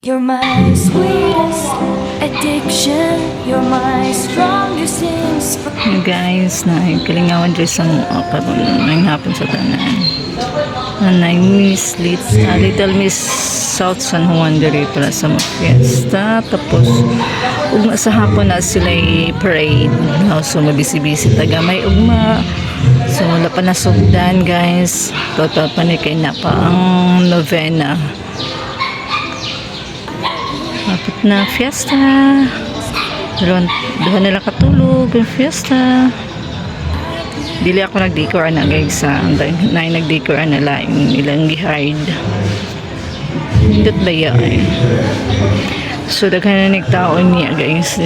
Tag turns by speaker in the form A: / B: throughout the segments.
A: You're my sweetest addiction. You're my strongest inspiration.
B: Guys, kalingawan dres ang karon ng hapon sa tanan. Nanay Miss Little Miss South San Juan diri para sa mga fiesta. Tapos ugma sa hapon na sila parade. So mabisi-bisi tagamay ugma. So wala pa nasugdan guys. Total pa ni kay na pa ang novena. Kapit na fiesta. Doon nila katulog ang fiesta. Dili ako nag-decor na guys sa nag-decor na lang ilang gi-hide. Hindot ba yan? So daghan na nagtaon niya guys.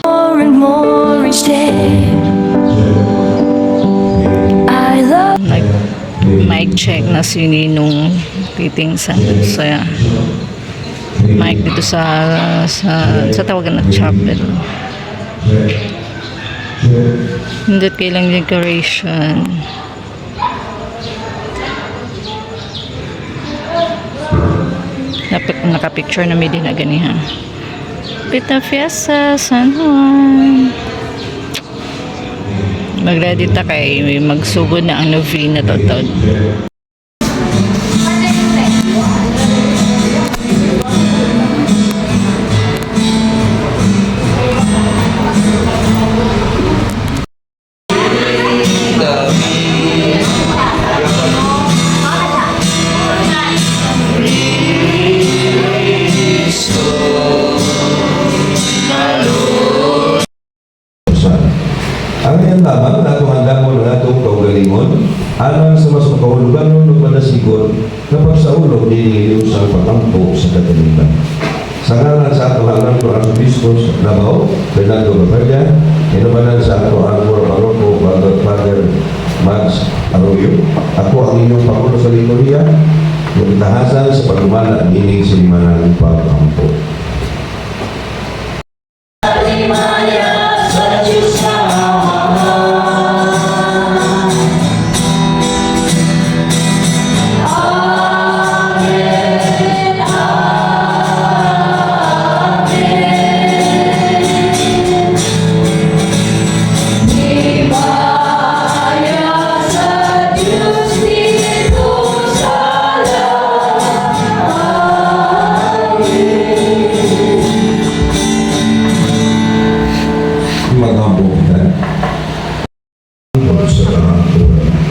A: More and more each day. I love.
B: Mic check na si Ninong Titing sa mic dito sa tawagan na chapel. Hindi kailang decoration. Naka-picture na may din na ganihan. Pita Fiesta San Juan. Mag-ready ta kay magsugod na ang novena taon.
C: Ang iyang lamang na tuhanda mo na itong kaugalingon, alang sa mas makahulugan ng magmadasigon na pagsaulog nililiw sa pagkampo sa Katolikan. Sa ngalan sa ato hanggang to Arsobispo Davao, Fernando Gabardia, inumanan sa ato ang Paroko, Father Max Arroyo, ako ang inyong Pangulo sa Liturgia, yung tahasan sa pagumana ang ining sa limanang pagkampo.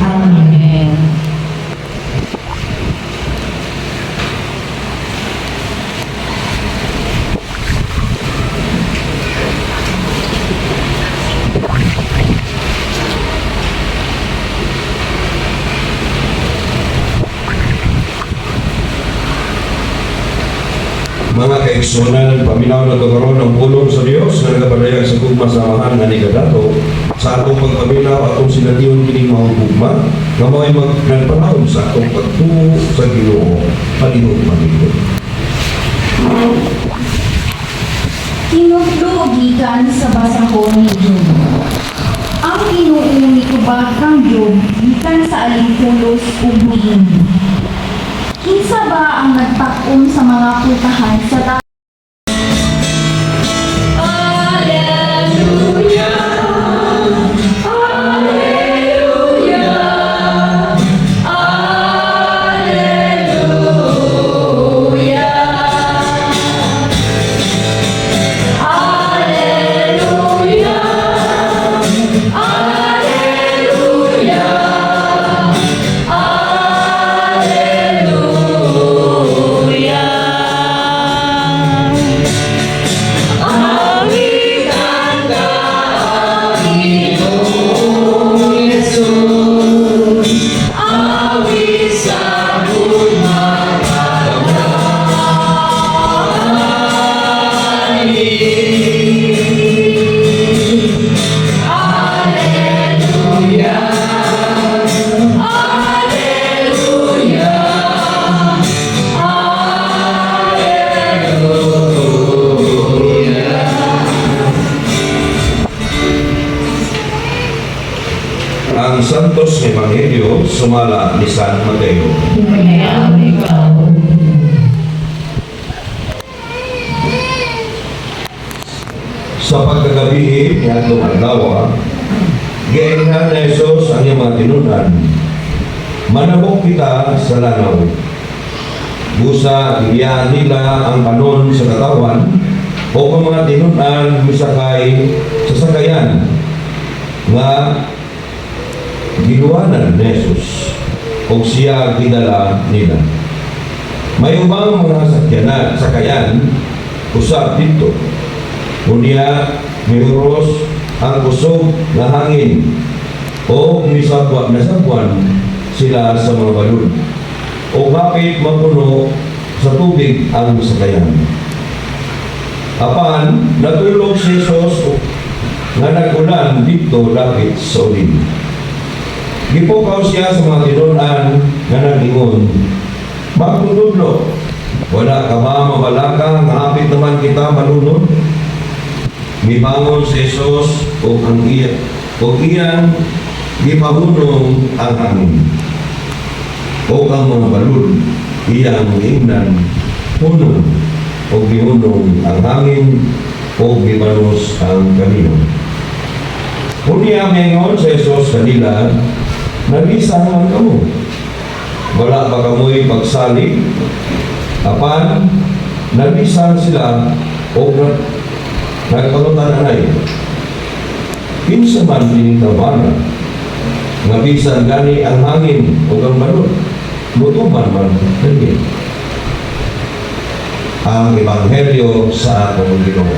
B: Amen.
C: Mga kaigsunan, paminaw na kagaroon ng pulong sa Diyos na nagapadayan sa gugma samahan na ni Kadato sa atong pagpaminaw atong sinatiyon kining mga gugma na may magpanahon sa atong pagtuo sa Ginoo palihog manigod.
D: Tinuglugikan sa basahon ni Job. Ang Ginoo nitubag kang Job gikan sa alingkulos ug buhing. Kinsa ba ang nagtak-on sa mga putahan sa
C: Ang Santos Evangelyo sumala ni San Mateo. Sa pagkagabi ni atong adlaw, giingnan na Jesus ang iyang mga tinunan. Manabok kita sa lanaw. Busa ibiyahan nila ang panon sa katawan o ang mga tinunan misakay sa sakayan nga giluwanan ni Jesus o siya gidala nila. May ubang mga sakayan usab dito. Unya miuros ang kusog na hangin o misabwat na sabwan sila sa mga balon o kapit mapuno sa tubig ang sakayan. Apan natulog si Jesus nga nag-ulan dito lapit sa ulim. Gipukaw siya sa mga tinunan nga nag-ingon, magtutudlo, wala ka ba mabalaka nga hapit naman kita malunod? Mibangon si Jesus o iyan gipahunong ang hangin o ang mga balon iyang ingnan hunong o gihunong ang hangin o gibanos ang kanino. Unya mengon si Jesus kanila, nagisa naman kamo. Wala ba kamoy pagsalig? Apan nagisan sila o nagpangutananay. Kinsa man dinitawana nga bisan gani ang hangin o ang balon, mutuban man kani. Ang Ebanghelyo sa atong Ginoo.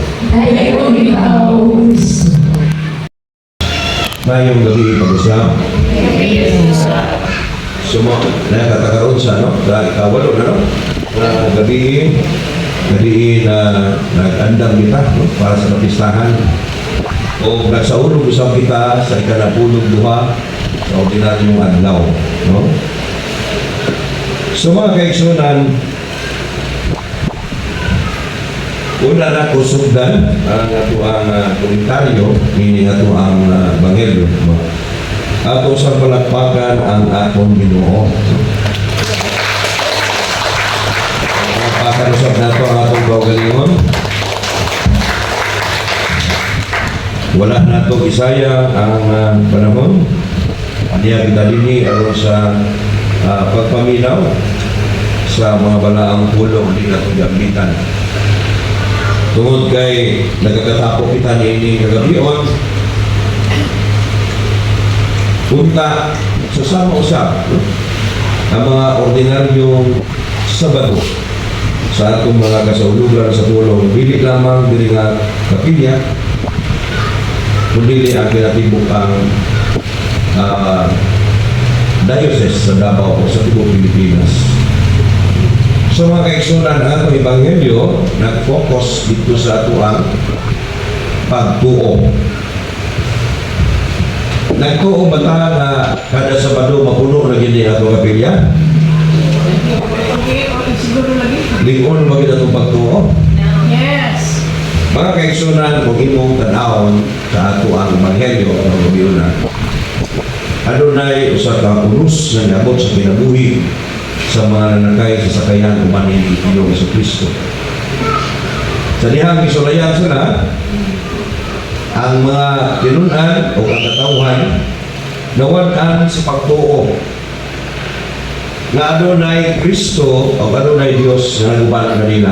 C: Ngayong gabi pag-usap. Sumo, nakatakaroon sa ikawalo na gabi na nag-andam kita para sa kapistahan o nagsaulog usap kita sa ikanapulog duha sa ordinaryong adlaw. So mga kaigsunan, una na ko sugdan ang ato ang komentaryo, meaning ato ang Ebanghelyo. Ato sa palakpakan ang atong Ginoo. Palakpakan usap nato ang atong kaugalingon. Wala nato isaya ang panahon. Diya kita dini aron sa pagpaminaw sa mga balaang pulong di nato gambitan. Tungod kay nagkakatapok kita ni kagabion, punta sa sama usap ang mga ordinaryong Sabado sa atong mga kasaulugan sa pulong, dili lamang diri nga kapilya, kundi ang kinatibok ang diocese sa Davao o sa tibok Pilipinas. So mga kaigsunan, ang atong Ebanghelyo nag-focus dito sa ato ang pagtuo. Nagtuo ba ta na kada Sabado mapuno na gini ato kapilya? Lingon ba kita itong pagtuo?
E: Yes.
C: Mga kaigsunan, kung imong tanawon sa ato ang Ebanghelyo ang gabiuna, adunay usa ka unos na nabot sa kinabuhi sa mga nanakay sa sakayan umanin ni Panginoong Jesucristo. Sa dihang isulayan sila, ang mga tinunan o ang katawhan nawalan sa pagtuo nga adunay Kristo o adunay Dios na nagubalan kanila.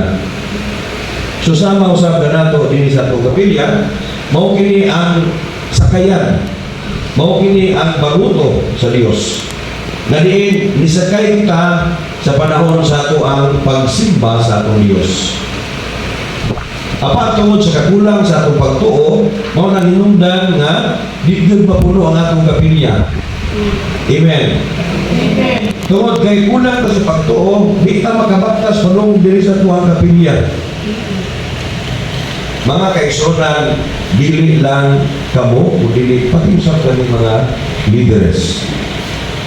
C: So sama usab nato dinhi sa atong kapilya, mao kini ang sakayan, mao kini ang baruto sa Dios. Na diin nisakay kita sa panahon sa ato ang pagsimba sa atong Dios. Apat tungod sa kakulang sa atong pagtuo, mao nang hinungdan nga di gyud mapuno ang atong kapilya. Amen. Tungod kay kulang ta sa pagtuo, di ta makabatas punong diri sa tuwang kapilya. Mga kaigsunan, dili lang kamo o dili pati sa kaning mga leaders.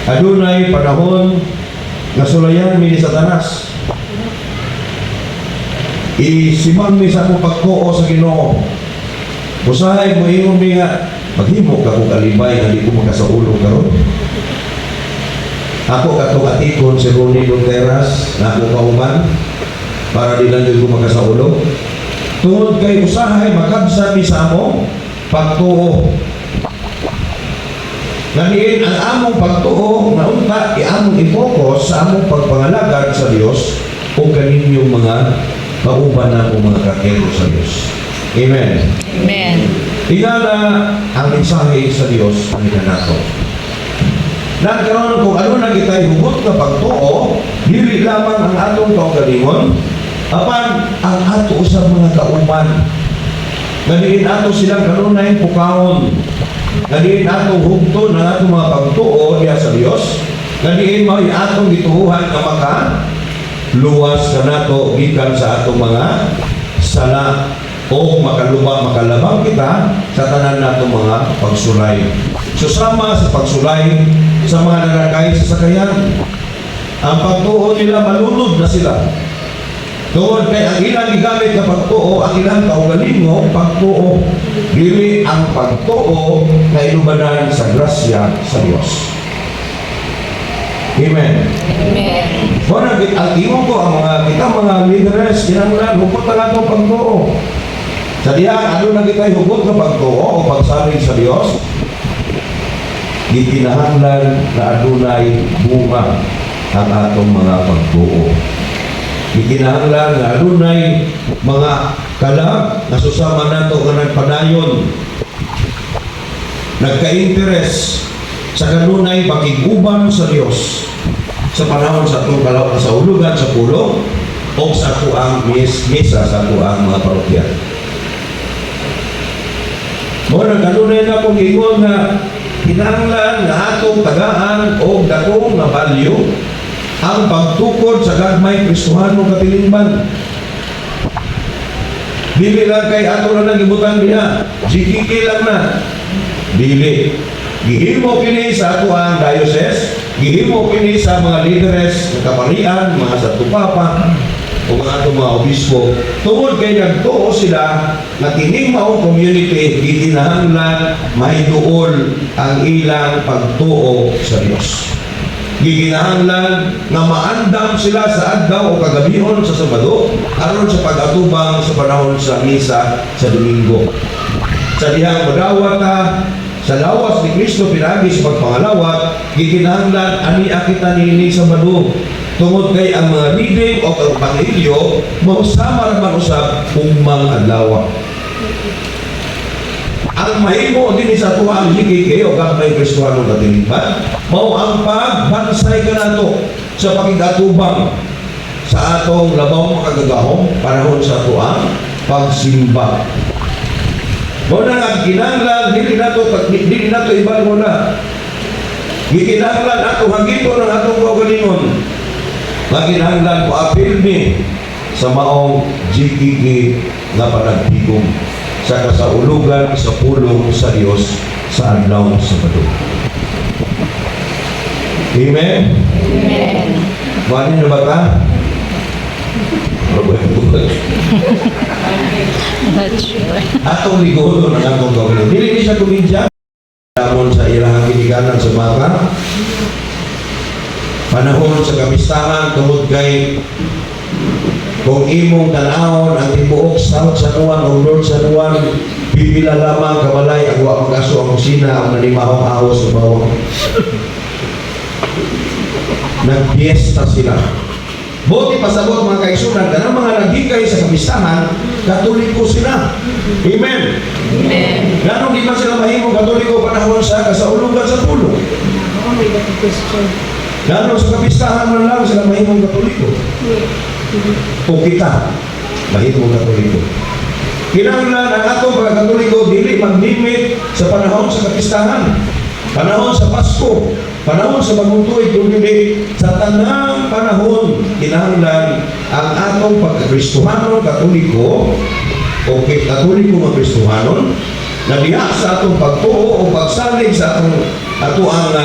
C: Adunay panahon nga sulayan mi ni Satanas. Isimang mi sa akong pagtuo sa Ginoo. Usahay mo ingon mi nga Maghimo ka kung alibay na di ko magkasaulog karon. Ako katong atikon si Ronnie Luteras na ako kauman para di lang yun ko magkasaulog. Tungod kay usahay makabsa mi sa amo pagtuo. Nganiin ang among pagtuo na unta iamong i-focus sa among pagpangalagad sa Dios o kaninyong mga kauban na o mga kakero sa Dios. Amen.
B: Amen.
C: Tingala ang mensahe sa Dios ang nato. Nagkaroon kung ano na kita'y hugot na pagtuo, dili lamang ang atong kaugalingon, apan ang ato sa mga kauban. Nadiin ato silang kanunay pukawon. Nadiin atong hugto ng atong mga pagtuo diya sa Dios. Nadiin mo yung atong gituhuhan na maka luwas ka nato gikan sa atong mga sala o makalabang kita sa tanan natong mga pagsulay. Susama sa pagsulay sa mga narakay sa sakayan. Ang pagtuo nila malunod na sila. Tungod kay ang ilang gigamit na pagtuo, ang ilang kaugalingo, pagtuo. Dili ang pagtuo na inubanan sa grasya sa Diyos. Amen.
B: Amen.
C: Kung nag-altingo ko ang kita mga leaders, kinanglan, hukot na itong pagtuo. Sa diya, ano na kita'y hugot na pagtuo o pagsaling sa Diyos? Gikinahanglan na adunay bunga ang atong mga pagtuo. Gikinahanglan na adunay mga kalag na susama nato nga nagpadayon, nagka-interes sa kanunay pakiguban sa Dios sa panahon sa atong sa ulugan sa pulo o sa tuang misa sa tuang mga parokya. Mo nagkanunay na kong ingon na kinahanglan nga atong tagaan o dakong na value ang pagtukod sa gagmay Kristohanong katilingban. Dili lang kay ato na nagibutan niya, sikiki lang na. Dili. Gihimo kini sa ato ang diocese, gihimo kini sa mga leaders, kaparian, mga satupapa, o mga ato mga obispo. Tungod kay nagtuo sila na kining maong community gikinahanglan mahiduol ang ilang pagtuo sa Dios. Gikinahanglan nga maandam sila sa adlaw o kagabihon sa Sabado aron sa pag-atubang sa panahon sa misa sa Domingo. Sa dihang madawat sa lawas ni Kristo pinagi sa pagpangalawat, gikinahanglan ani kita niini sa Sabado. Tungod kay ang mga reading o ang Ebanghelyo mausama raman usab umang adlaw. Ang mahimo din sa tuwang higike o gagmay Kristohanong katilingban mao ang pagbansay kanato sa pakigatubang sa atong labaw makagagahom panahon sa tuwang pagsimba. Mao na nga kinahanglan dili nato ibal mo na. Gikinahanglan ato hangito ng atong kaugalingon. Maginahanglan ko apilmi sa maong GKK na panagtigong sa kasaulugan sa pulong sa Dios sa adlaw sa Sabado. Amen?
B: Amen.
C: Mani na ba ka?
B: Not sure.
C: Atong ligono ng atong kaugalingon. Dili siya kumidya. Damon sa ilang kiniganan sa mga panahon sa kamistahan tungod kay kung imong tanahon ang tibuok South San Juan o North San Juan pipila lamang kabalay ang wa magaso ang kusina ang nanimahong ahos sa bawang nagpiesta sila. Buti pasabot mga kaisunan kanang mga naghikay sa kamistahan Katoliko sila. Amen.
B: Amen.
C: Ganong di man sila mahimong Katoliko panahon sa kasaulugan sa pulo. Lalo sa kapistahan man lang sila mahimong Katoliko. O kita, mahimong Katoliko. Kinahanglan ang atong pagkatoliko dili maglimit sa panahon sa kapistahan, panahon sa Pasko, panahon sa Bagong Tuig, kundi sa tanang panahon kinahanglan ang atong pagkakristohanon Katoliko o Katoliko mga Kristohanon na diha sa atong pagtuo o pagsalig sa ato ang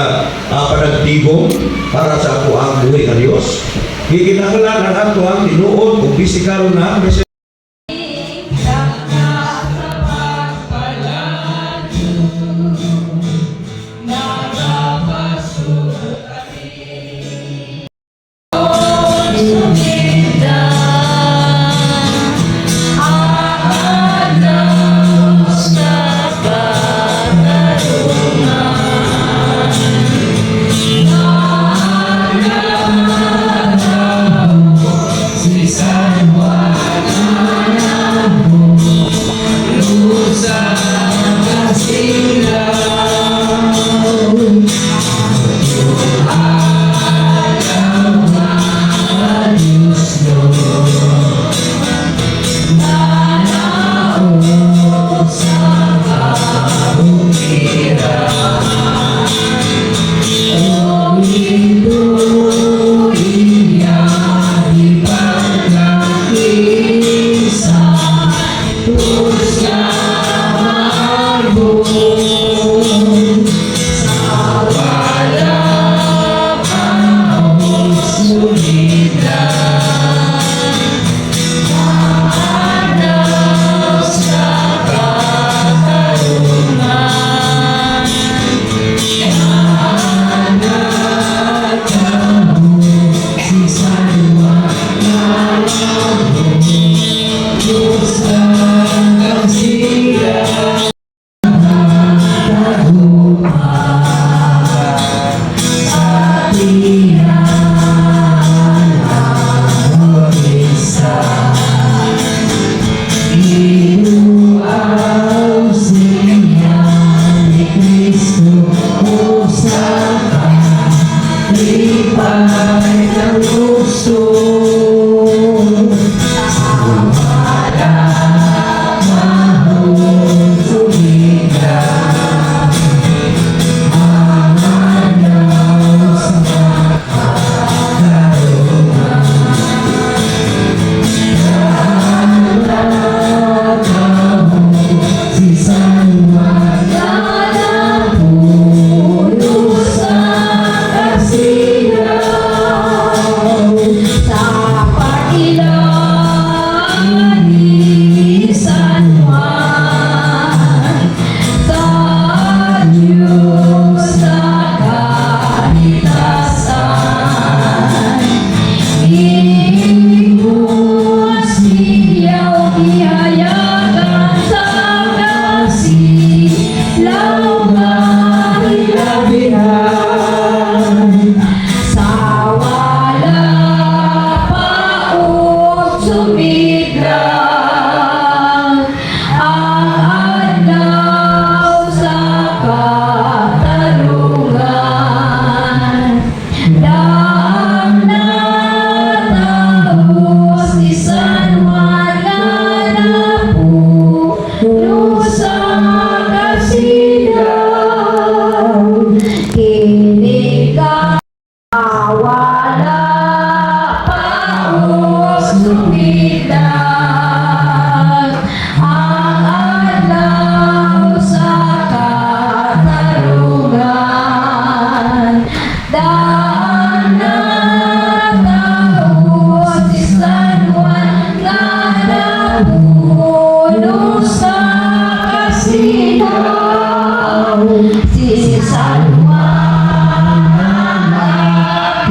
C: panagtigong para sa ato ang buhay ng Diyos. Gikinahanglan ang ato ang tinuod o pisikal na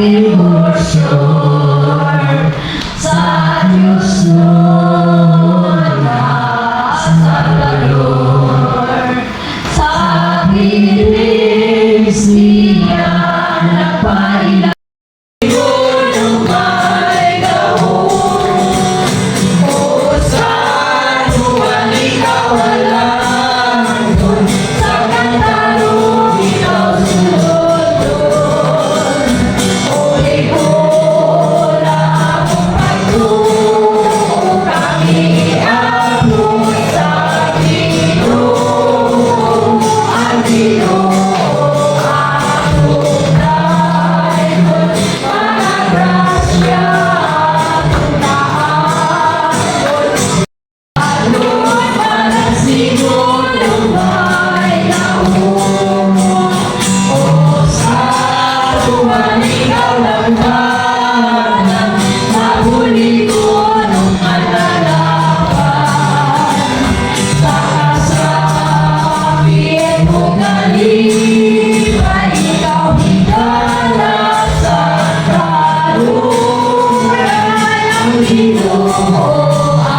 D: devotion sa Diyos noon na Salvador. Sa pilis niya nagpailan ng may gawon. O sa Juan ikaw alam doon, sa kantarong ikaw sunod doon. O ikaw na akong pagtuo, kami abot sa Ginoo. Ang Ginoo akong dayon, mga grasya akong naabot. Alon para sigurong may naon. O sa tuwan ikaw lang tanang, mahuli ko nung alalapan. Sa kasabihin mo kalipay, ikaw higala sa kaluran. Ang Ginoo